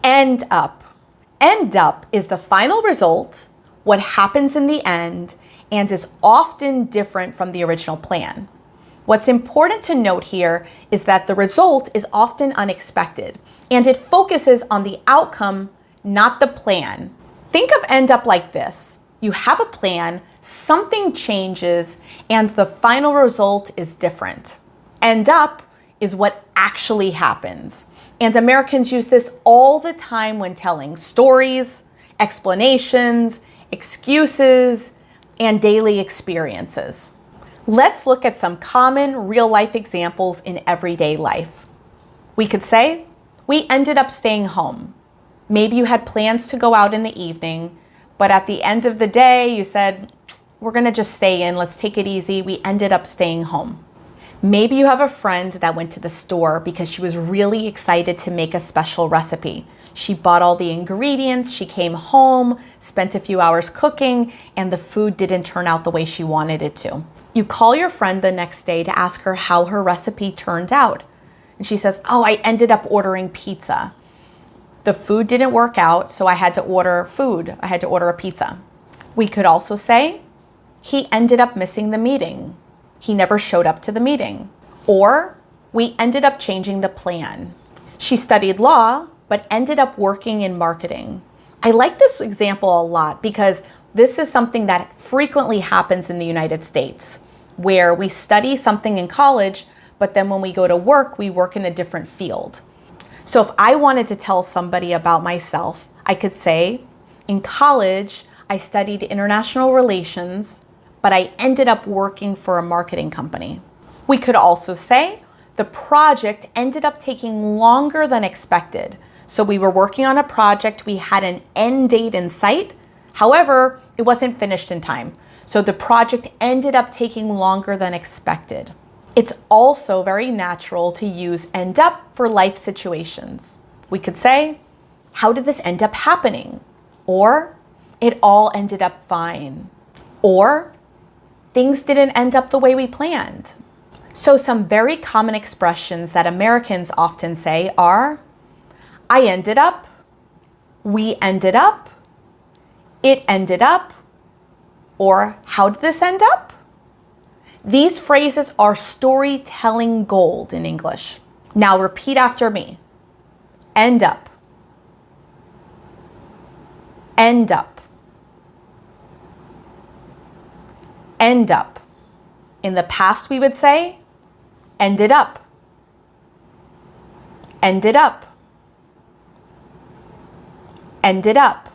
End up. End up is the final result, what happens in the end, and is often different from the original plan. What's important to note here is that the result is often unexpected, and it focuses on the outcome, not the plan. Think of end up like this. You have a plan, something changes, and the final result is different. End up is what actually happens. And Americans use this all the time when telling stories, explanations, excuses, and daily experiences. Let's look at some common real-life examples in everyday life. We could say, we ended up staying home. Maybe you had plans to go out in the evening, but at the end of the day, you said, we're gonna just stay in, let's take it easy. We ended up staying home. Maybe you have a friend that went to the store because she was really excited to make a special recipe. She bought all the ingredients, she came home, spent a few hours cooking, and the food didn't turn out the way she wanted it to. You call your friend the next day to ask her how her recipe turned out. And she says, oh, I ended up ordering pizza. The food didn't work out, so I had to order food. I had to order a pizza. We could also say, he ended up missing the meeting. He never showed up to the meeting. Or we ended up changing the plan. She studied law, but ended up working in marketing. I like this example a lot because this is something that frequently happens in the United States, where we study something in college, but then when we go to work, we work in a different field. So if I wanted to tell somebody about myself, I could say, in college, I studied international relations, but I ended up working for a marketing company. We could also say, the project ended up taking longer than expected. So we were working on a project, we had an end date in sight. However, it wasn't finished in time. So the project ended up taking longer than expected. It's also very natural to use end up for life situations. We could say, how did this end up happening? Or, it all ended up fine. Or, things didn't end up the way we planned. So some very common expressions that Americans often say are, I ended up, we ended up, it ended up, or how did this end up? These phrases are storytelling gold in English. Now repeat after me. End up. End up. End up. In the past, we would say, ended up. Ended up. Ended up.